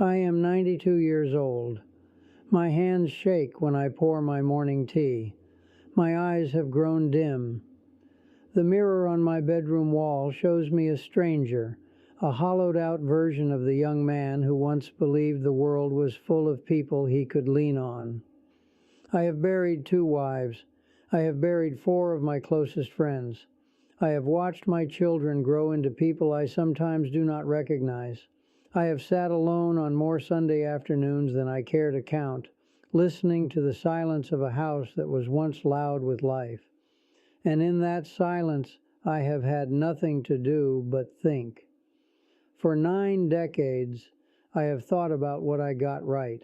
I am 92 years old. My hands shake when I pour my morning tea. My eyes have grown dim. The mirror on my bedroom wall shows me a stranger, a hollowed-out version of the young man who once believed the world was full of people he could lean on. I have buried 2 wives. I have buried 4 of my closest friends. I have watched my children grow into people I sometimes do not recognize. I have sat alone on more Sunday afternoons than I care to count, listening to the silence of a house that was once loud with life. And in that silence, I have had nothing to do but think. For 9 decades, I have thought about what I got right.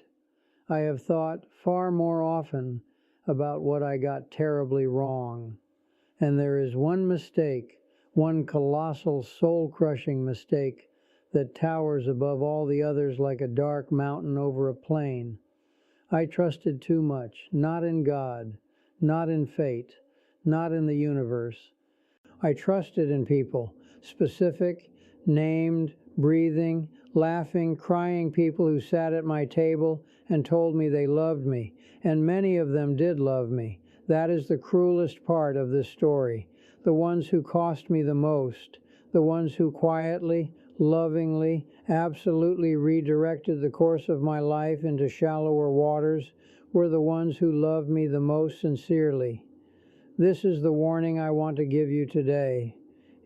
I have thought far more often about what I got terribly wrong. And there is one mistake, one colossal, soul-crushing mistake that towers above all the others like a dark mountain over a plain. I trusted too much, not in God, not in fate, not in the universe. I trusted in people, specific, named, breathing, laughing, crying people who sat at my table and told me they loved me, and many of them did love me. That is the cruelest part of this story. The ones who cost me the most, the ones who quietly, lovingly, absolutely redirected the course of my life into shallower waters, were the ones who loved me the most sincerely. This is the warning I want to give you today.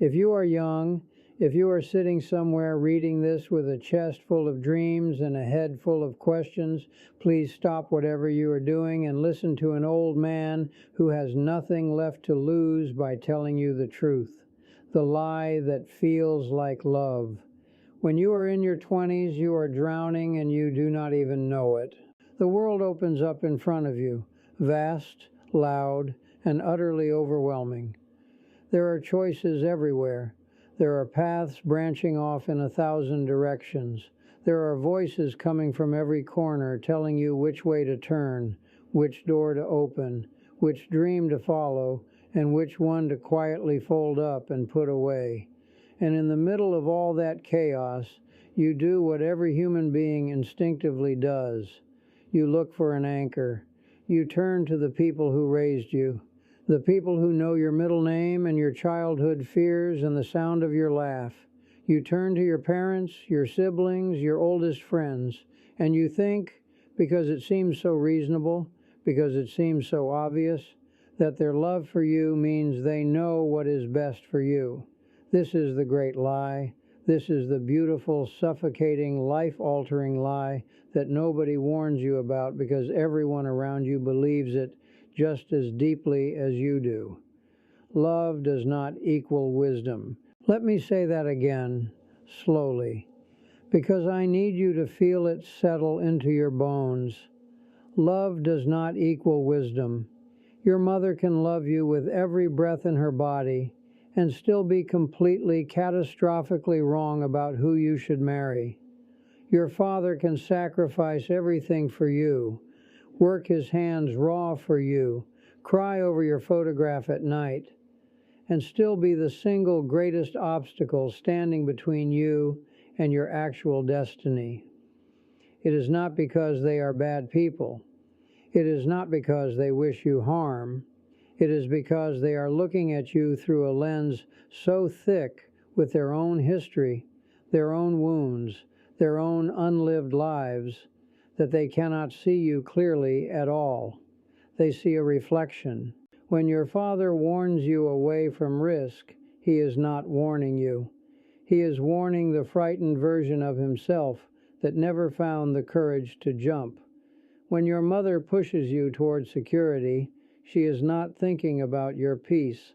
If you are young, if you are sitting somewhere reading this with a chest full of dreams and a head full of questions, please stop whatever you are doing and listen to an old man who has nothing left to lose by telling you the truth, the lie that feels like love. When you are in your 20s, you are drowning and you do not even know it. The world opens up in front of you, vast, loud, and utterly overwhelming. There are choices everywhere. There are paths branching off in 1,000 directions. There are voices coming from every corner telling you which way to turn, which door to open, which dream to follow, and which one to quietly fold up and put away. And in the middle of all that chaos, you do what every human being instinctively does. You look for an anchor. You turn to the people who raised you, the people who know your middle name and your childhood fears and the sound of your laugh. You turn to your parents, your siblings, your oldest friends, and you think, because it seems so reasonable, because it seems so obvious, that their love for you means they know what is best for you. This is the great lie. This is the beautiful, suffocating, life-altering lie that nobody warns you about because everyone around you believes it just as deeply as you do. Love does not equal wisdom. Let me say that again, slowly, because I need you to feel it settle into your bones. Love does not equal wisdom. Your mother can love you with every breath in her body and still be completely, catastrophically wrong about who you should marry. Your father can sacrifice everything for you, work his hands raw for you, cry over your photograph at night, and still be the single greatest obstacle standing between you and your actual destiny. It is not because they are bad people. It is not because they wish you harm. It is because they are looking at you through a lens so thick with their own history, their own wounds, their own unlived lives, that they cannot see you clearly at all. They see a reflection. When your father warns you away from risk, he is not warning you. He is warning the frightened version of himself that never found the courage to jump. When your mother pushes you toward security, she is not thinking about your peace.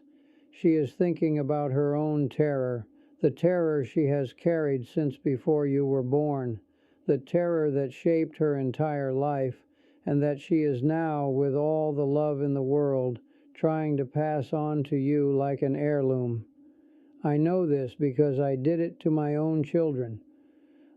She is thinking about her own terror, the terror she has carried since before you were born, the terror that shaped her entire life, and that she is now, with all the love in the world, trying to pass on to you like an heirloom. I know this because I did it to my own children.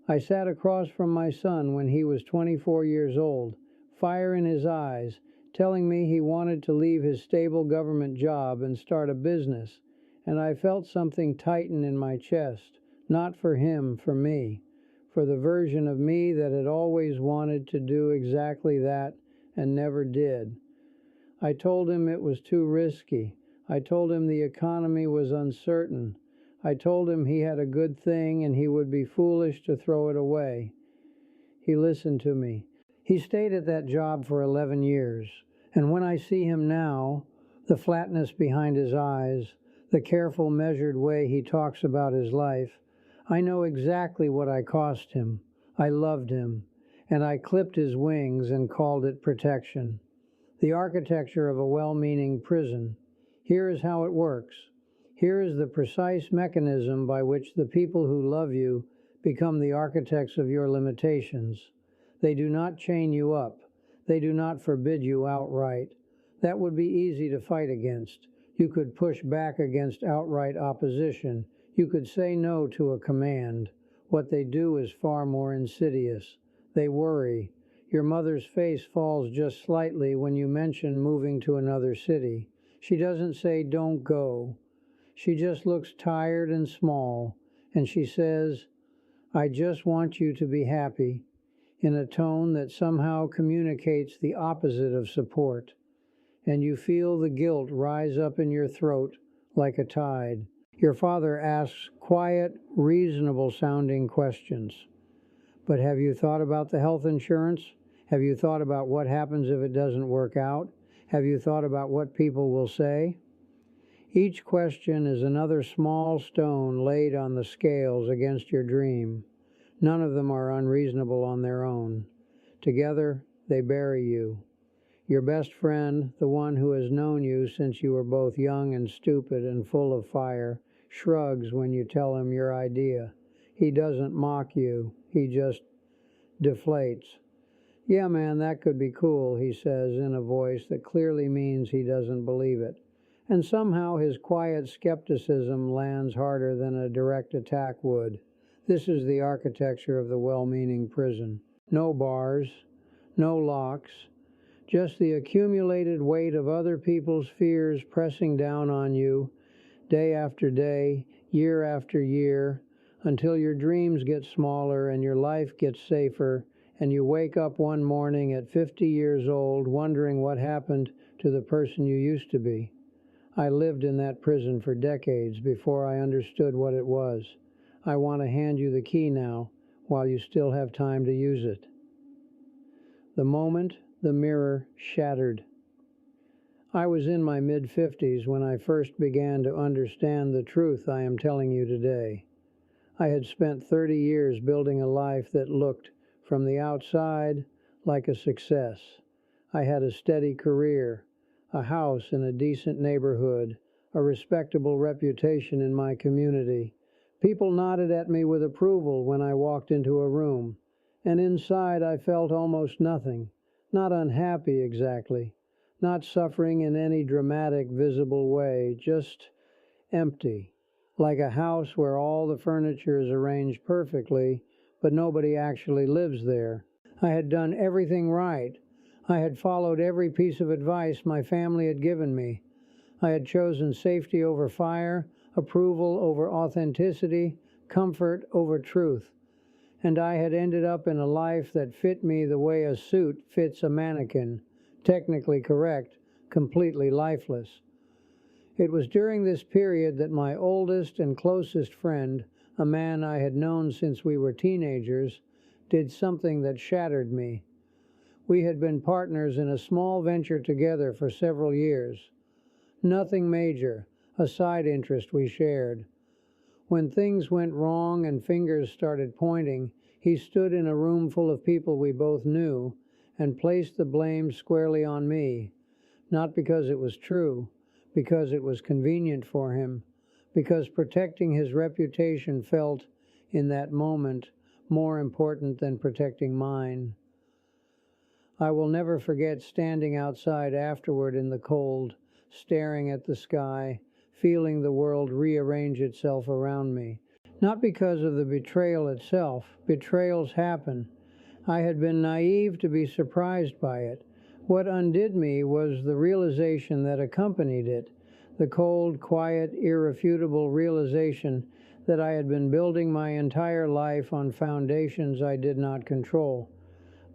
I sat across from my son when he was 24 years old, fire in his eyes, telling me he wanted to leave his stable government job and start a business, and I felt something tighten in my chest, not for him, for me. for the version of me that had always wanted to do exactly that and never did. I told him it was too risky. I told him the economy was uncertain. I told him he had a good thing and he would be foolish to throw it away. He listened to me. He stayed at that job for 11 years, and when I see him now, the flatness behind his eyes, the careful, measured way he talks about his life, I know exactly what I cost him. I loved him, and I clipped his wings and called it protection. The architecture of a well-meaning prison. Here is how it works. Here is the precise mechanism by which the people who love you become the architects of your limitations. They do not chain you up. They do not forbid you outright. That would be easy to fight against. You could push back against outright opposition. You could say no to a command. What they do is far more insidious. They worry. Your mother's face falls just slightly when you mention moving to another city. She doesn't say, "Don't go." She just looks tired and small, and she says, "I just want you to be happy," in a tone that somehow communicates the opposite of support. And you feel the guilt rise up in your throat like a tide. Your father asks quiet, reasonable-sounding questions. But have you thought about the health insurance? Have you thought about what happens if it doesn't work out? Have you thought about what people will say? Each question is another small stone laid on the scales against your dream. None of them are unreasonable on their own. Together, they bury you. Your best friend, the one who has known you since you were both young and stupid and full of fire, shrugs when you tell him your idea. He doesn't mock you. He just deflates. "Yeah, man, that could be cool," he says in a voice that clearly means he doesn't believe it. And somehow his quiet skepticism lands harder than a direct attack would. This is the architecture of the well-meaning prison. No bars, no locks, just the accumulated weight of other people's fears pressing down on you, day after day, year after year, until your dreams get smaller and your life gets safer, and you wake up one morning at 50 years old wondering what happened to the person you used to be. I lived in that prison for decades before I understood what it was. I want to hand you the key now, while you still have time to use it. The moment the mirror shattered. I was in my mid-50s when I first began to understand the truth I am telling you today. I had spent 30 years building a life that looked, from the outside, like a success. I had a steady career, a house in a decent neighborhood, a respectable reputation in my community. People nodded at me with approval when I walked into a room, and inside I felt almost nothing, not unhappy exactly, not suffering in any dramatic, visible way, just empty, like a house where all the furniture is arranged perfectly, but nobody actually lives there. I had done everything right. I had followed every piece of advice my family had given me. I had chosen safety over fire, approval over authenticity, comfort over truth. And I had ended up in a life that fit me the way a suit fits a mannequin, technically correct, completely lifeless. It was during this period that my oldest and closest friend, a man I had known since we were teenagers, did something that shattered me. We had been partners in a small venture together for several years. Nothing major, a side interest we shared. When things went wrong and fingers started pointing, he stood in a room full of people we both knew and placed the blame squarely on me, not because it was true, because it was convenient for him, because protecting his reputation felt, in that moment, more important than protecting mine. I will never forget standing outside afterward in the cold, staring at the sky, feeling the world rearrange itself around me. Not because of the betrayal itself. Betrayals happen. I had been naive to be surprised by it. What undid me was the realization that accompanied it, the cold, quiet, irrefutable realization that I had been building my entire life on foundations I did not control.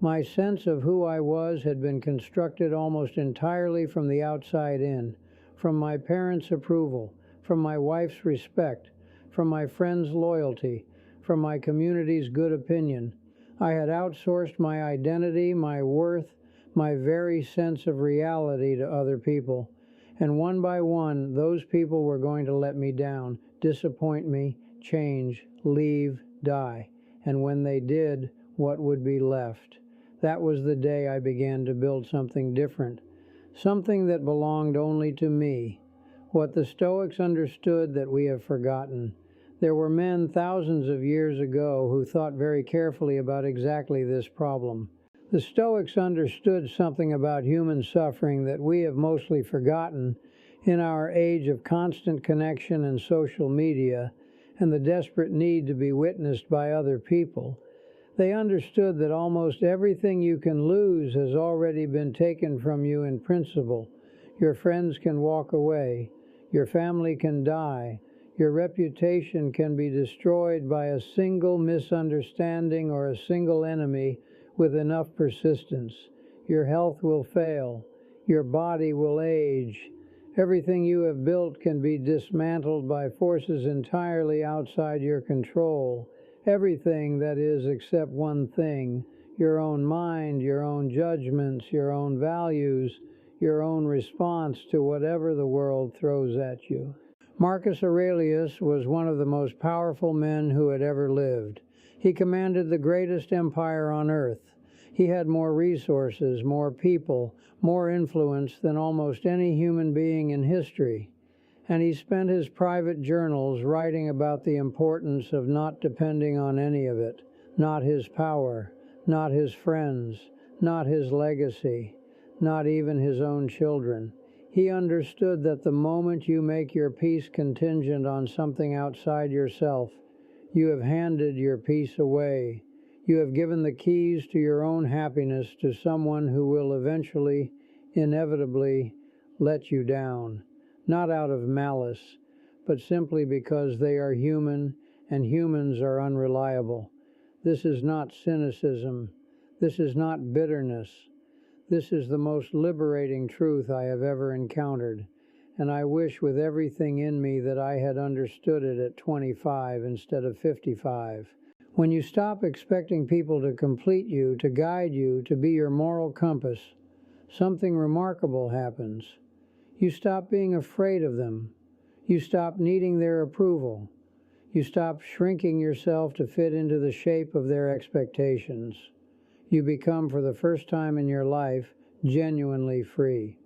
My sense of who I was had been constructed almost entirely from the outside in, from my parents' approval, from my wife's respect, from my friends' loyalty, from my community's good opinion. I had outsourced my identity, my worth, my very sense of reality to other people. And one by one, those people were going to let me down, disappoint me, change, leave, die. And when they did, what would be left? That was the day I began to build something different, something that belonged only to me. What the Stoics understood that we have forgotten. There were men thousands of years ago who thought very carefully about exactly this problem. The Stoics understood something about human suffering that we have mostly forgotten in our age of constant connection and social media and the desperate need to be witnessed by other people. They understood that almost everything you can lose has already been taken from you in principle. Your friends can walk away. Your family can die. Your reputation can be destroyed by a single misunderstanding or a single enemy with enough persistence. Your health will fail. Your body will age. Everything you have built can be dismantled by forces entirely outside your control. Everything, that is, except one thing: your own mind, your own judgments, your own values, your own response to whatever the world throws at you. Marcus Aurelius was one of the most powerful men who had ever lived. He commanded the greatest empire on earth. He had more resources, more people, more influence than almost any human being in history. And he spent his private journals writing about the importance of not depending on any of it, not his power, not his friends, not his legacy, not even his own children. He understood that the moment you make your peace contingent on something outside yourself, you have handed your peace away. You have given the keys to your own happiness to someone who will eventually, inevitably, let you down. Not out of malice, but simply because they are human, and humans are unreliable. This is not cynicism. This is not bitterness. This is the most liberating truth I have ever encountered, and I wish with everything in me that I had understood it at 25 instead of 55. When you stop expecting people to complete you, to guide you, to be your moral compass, something remarkable happens. You stop being afraid of them. You stop needing their approval. You stop shrinking yourself to fit into the shape of their expectations. You become, for the first time in your life, genuinely free.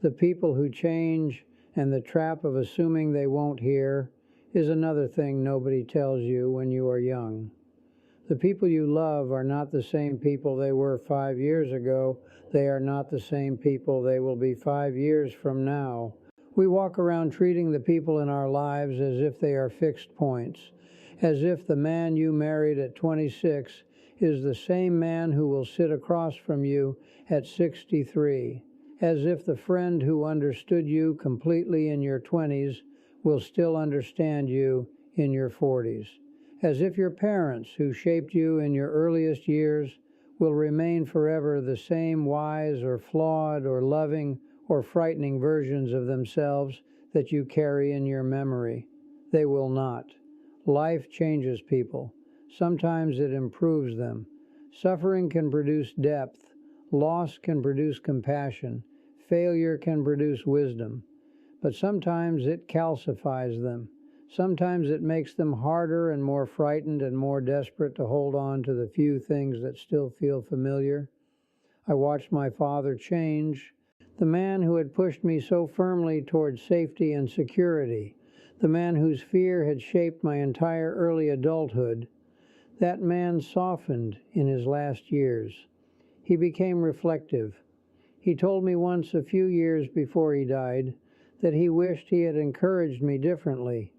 The people who change and the trap of assuming they won't hear is another thing nobody tells you when you are young. The people you love are not the same people they were 5 years ago. They are not the same people they will be 5 years from now. We walk around treating the people in our lives as if they are fixed points, as if the man you married at 26 is the same man who will sit across from you at 63, as if the friend who understood you completely in your 20s will still understand you in your 40s, as if your parents who shaped you in your earliest years will remain forever the same wise or flawed or loving or frightening versions of themselves that you carry in your memory. They will not. Life changes people. Sometimes it improves them. Suffering can produce depth. Loss can produce compassion. Failure can produce wisdom. But sometimes it calcifies them. Sometimes it makes them harder and more frightened and more desperate to hold on to the few things that still feel familiar. I watched my father change. The man who had pushed me so firmly towards safety and security, the man whose fear had shaped my entire early adulthood, that man softened in his last years. He became reflective. He told me once, a few years before he died, that he wished he had encouraged me differently,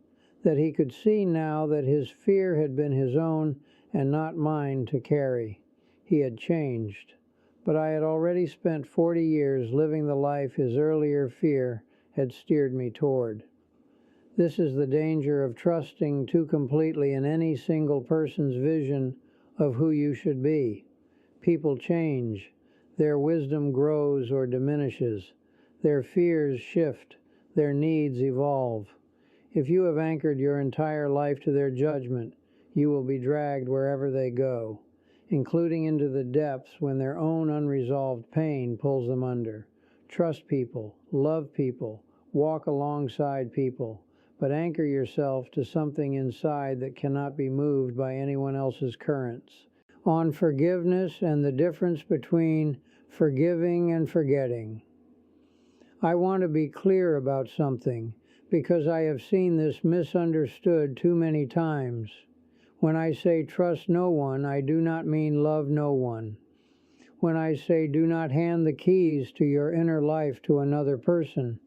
that he could see now that his fear had been his own and not mine to carry. He had changed, but I had already spent 40 years living the life his earlier fear had steered me toward. This is the danger of trusting too completely in any single person's vision of who you should be. People change. Their wisdom grows or diminishes. Their fears shift. Their needs evolve. If you have anchored your entire life to their judgment, you will be dragged wherever they go, including into the depths when their own unresolved pain pulls them under. Trust people, love people, walk alongside people, but anchor yourself to something inside that cannot be moved by anyone else's currents. On forgiveness and the difference between forgiving and forgetting. I want to be clear about something because I have seen this misunderstood too many times. When I say trust no one, I do not mean love no one. When I say do not hand the keys to your inner life to another person,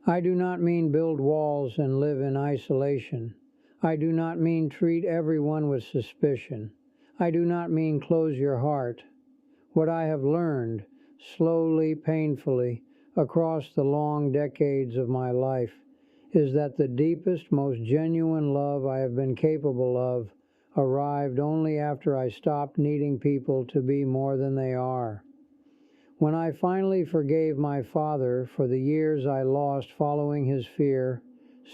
I do not mean build walls and live in isolation. I do not mean treat everyone with suspicion. I do not mean close your heart. What I have learned, slowly, painfully, across the long decades of my life, is that the deepest, most genuine love I have been capable of arrived only after I stopped needing people to be more than they are. When I finally forgave my father for the years I lost following his fear,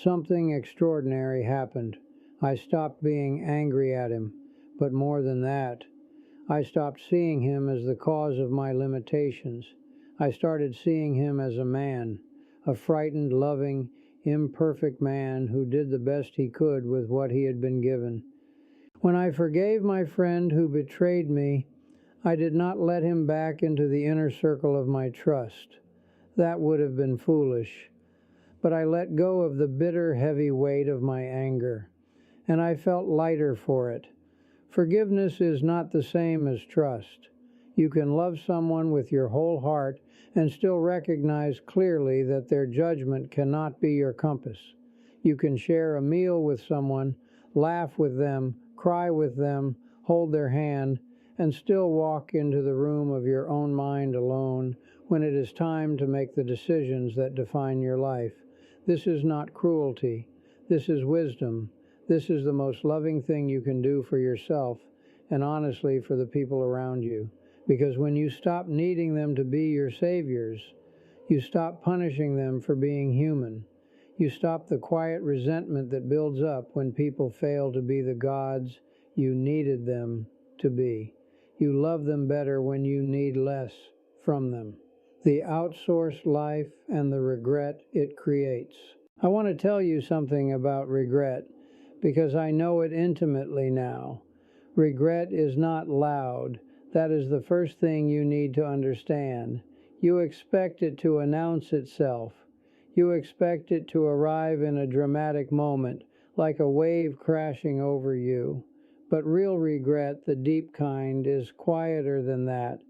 something extraordinary happened. I stopped being angry at him, but more than that, I stopped seeing him as the cause of my limitations. I started seeing him as a man, a frightened, loving, imperfect man who did the best he could with what he had been given. When I forgave my friend who betrayed me, I did not let him back into the inner circle of my trust. That would have been foolish. But I let go of the bitter, heavy weight of my anger, and I felt lighter for it. Forgiveness is not the same as trust. You can love someone with your whole heart and still recognize clearly that their judgment cannot be your compass. You can share a meal with someone, laugh with them, cry with them, hold their hand, and still walk into the room of your own mind alone when it is time to make the decisions that define your life. This is not cruelty. This is wisdom. This is the most loving thing you can do for yourself and honestly for the people around you. Because when you stop needing them to be your saviors, you stop punishing them for being human. You stop the quiet resentment that builds up when people fail to be the gods you needed them to be. You love them better when you need less from them. The outsourced life and the regret it creates. I want to tell you something about regret because I know it intimately now. Regret is not loud. That is the first thing you need to understand. You expect it to announce itself. You expect it to arrive in a dramatic moment, like a wave crashing over you. But real regret, the deep kind, is quieter than that.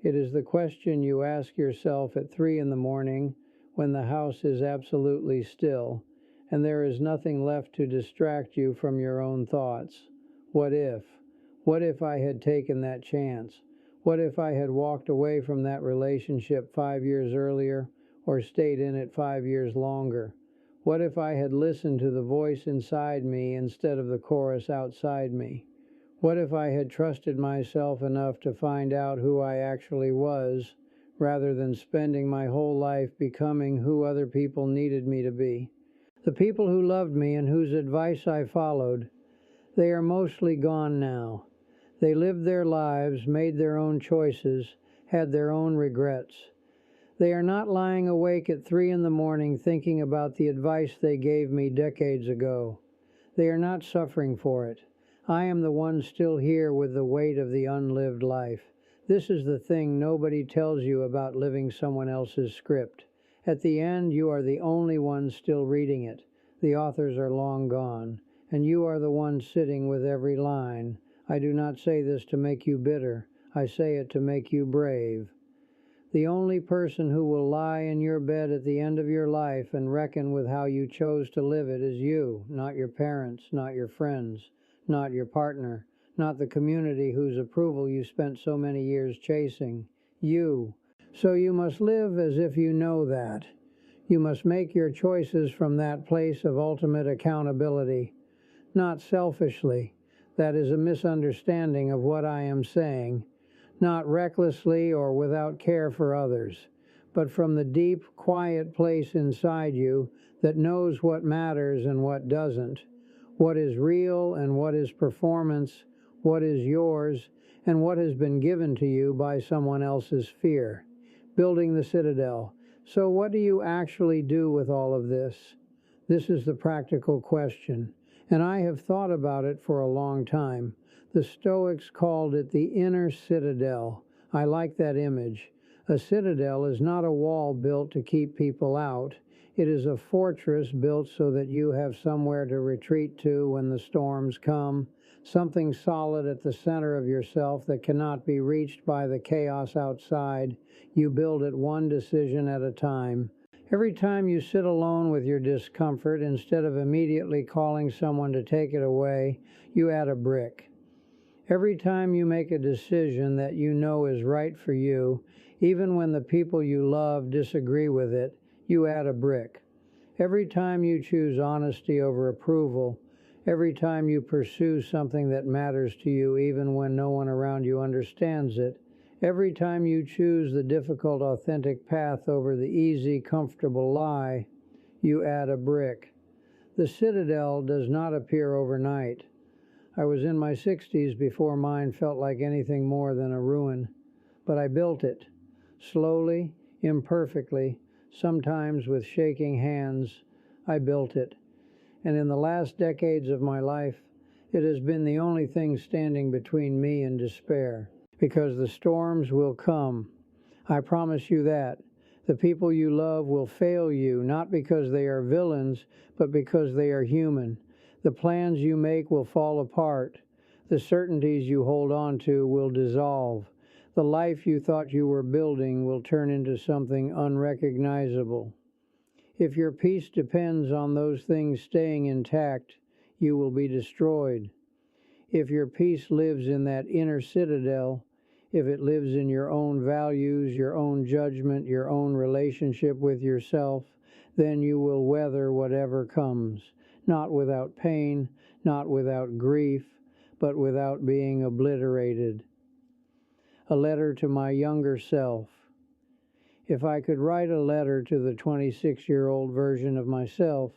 It is the question you ask yourself at 3 a.m. when the house is absolutely still, and there is nothing left to distract you from your own thoughts. What if? What if I had taken that chance? What if I had walked away from that relationship 5 years earlier, or stayed in it 5 years longer? What if I had listened to the voice inside me instead of the chorus outside me? What if I had trusted myself enough to find out who I actually was, rather than spending my whole life becoming who other people needed me to be? The people who loved me and whose advice I followed, they are mostly gone now. They lived their lives, made their own choices, had their own regrets. They are not lying awake at 3 a.m. thinking about the advice they gave me decades ago. They are not suffering for it. I am the one still here with the weight of the unlived life. This is the thing nobody tells you about living someone else's script. At the end, you are the only one still reading it. The authors are long gone, and you are the one sitting with every line. I do not say this to make you bitter. I say it to make you brave. The only person who will lie in your bed at the end of your life and reckon with how you chose to live it is you, not your parents, not your friends, not your partner, not the community whose approval you spent so many years chasing. You. So you must live as if you know that. You must make your choices from that place of ultimate accountability, not selfishly. That is a misunderstanding of what I am saying. Not recklessly or without care for others, but from the deep, quiet place inside you that knows what matters and what doesn't, what is real and what is performance, what is yours, and what has been given to you by someone else's fear. Building the citadel. So what do you actually do with all of this? This is the practical question, and I have thought about it for a long time. The Stoics called it the inner citadel. I like that image. A citadel is not a wall built to keep people out. It is a fortress built so that you have somewhere to retreat to when the storms come, something solid at the center of yourself that cannot be reached by the chaos outside. You build it one decision at a time. Every time you sit alone with your discomfort, instead of immediately calling someone to take it away, you add a brick. Every time you make a decision that you know is right for you, even when the people you love disagree with it, you add a brick. Every time you choose honesty over approval, every time you pursue something that matters to you even when no one around you understands it, every time you choose the difficult, authentic path over the easy, comfortable lie, you add a brick. The citadel does not appear overnight. I was in my 60s before mine felt like anything more than a ruin, but I built it, slowly, imperfectly, sometimes with shaking hands. I built it, and in the last decades of my life, it has been the only thing standing between me and despair, because the storms will come. I promise you that. The people you love will fail you, not because they are villains, but because they are human. The plans you make will fall apart. The certainties you hold on to will dissolve. The life you thought you were building will turn into something unrecognizable. If your peace depends on those things staying intact, you will be destroyed. If your peace lives in that inner citadel, if it lives in your own values, your own judgment, your own relationship with yourself, then you will weather whatever comes. Not without pain, not without grief, but without being obliterated. A letter to my younger self. If I could write a letter to the 26-year-old version of myself,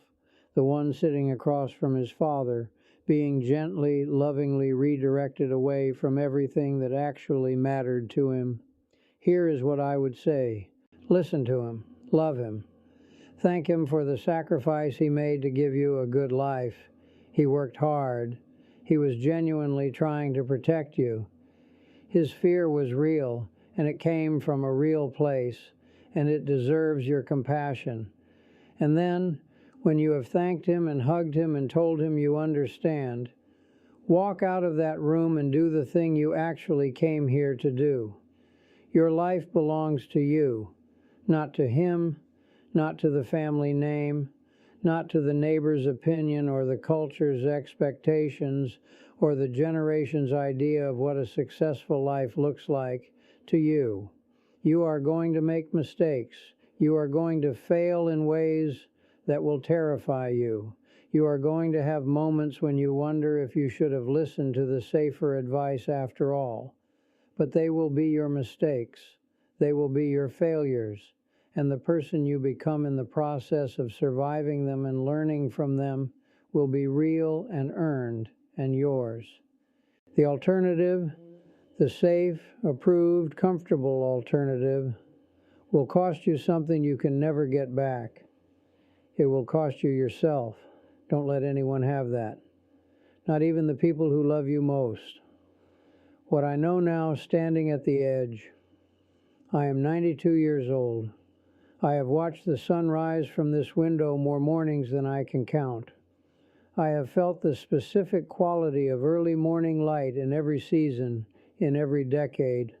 the one sitting across from his father, being gently, lovingly redirected away from everything that actually mattered to him, here is what I would say. Listen to him. Love him. Thank him for the sacrifice he made to give you a good life. He worked hard. He was genuinely trying to protect you. His fear was real, and it came from a real place, and it deserves your compassion. And then, when you have thanked him and hugged him and told him you understand, walk out of that room and do the thing you actually came here to do. Your life belongs to you, not to him, not to the family name, not to the neighbor's opinion or the culture's expectations or the generation's idea of what a successful life looks like. To you. You are going to make mistakes. You are going to fail in ways that will terrify you. You are going to have moments when you wonder if you should have listened to the safer advice after all. But they will be your mistakes. They will be your failures. And the person you become in the process of surviving them and learning from them will be real and earned and yours. The alternative, the safe, approved, comfortable alternative, will cost you something you can never get back. It will cost you yourself. Don't let anyone have that. Not even the people who love you most. What I know now, standing at the edge, I am 92 years old. I have watched the sun rise from this window more mornings than I can count. I have felt the specific quality of early morning light in every season, in every decade,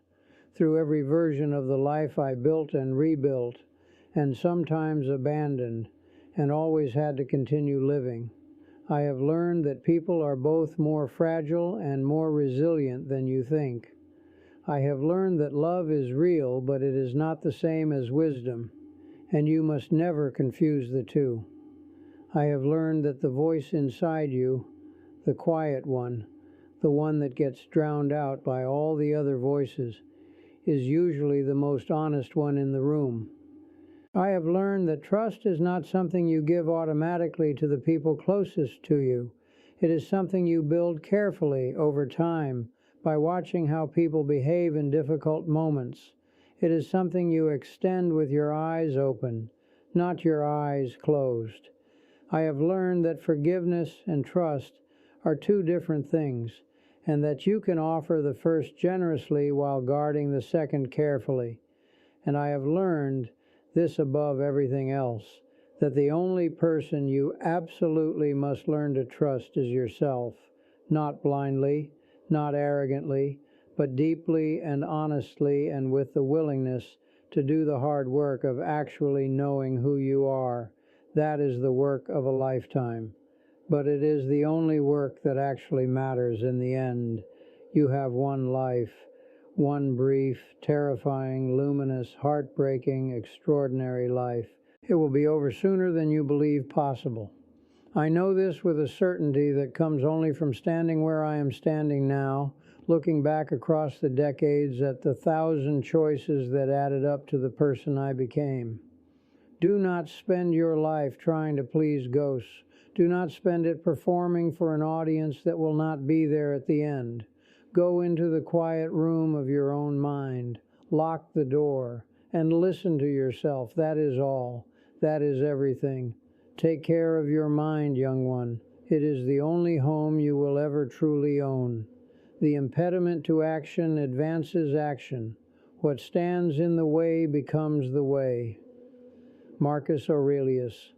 through every version of the life I built and rebuilt, and sometimes abandoned, and always had to continue living. I have learned that people are both more fragile and more resilient than you think. I have learned that love is real, but it is not the same as wisdom. and you must never confuse the two. I have learned that the voice inside you, the quiet one, the one that gets drowned out by all the other voices, is usually the most honest one in the room. I have learned that trust is not something you give automatically to the people closest to you. It is something you build carefully over time by watching how people behave in difficult moments. It is something you extend with your eyes open, not your eyes closed. I have learned that forgiveness and trust are two different things, and that you can offer the first generously while guarding the second carefully. And I have learned, this above everything else, that the only person you absolutely must learn to trust is yourself, not blindly, not arrogantly, but deeply and honestly, and with the willingness to do the hard work of actually knowing who you are. That is the work of a lifetime. But it is the only work that actually matters in the end. You have one life, one brief, terrifying, luminous, heartbreaking, extraordinary life. It will be over sooner than you believe possible. I know this with a certainty that comes only from standing where I am standing now, looking back across the decades at the 1,000 choices that added up to the person I became. Do not spend your life trying to please ghosts. Do not spend it performing for an audience that will not be there at the end. Go into the quiet room of your own mind, lock the door, and listen to yourself. That is all. That is everything. Take care of your mind, young one. It is the only home you will ever truly own. The impediment to action advances action. What stands in the way becomes the way. Marcus Aurelius.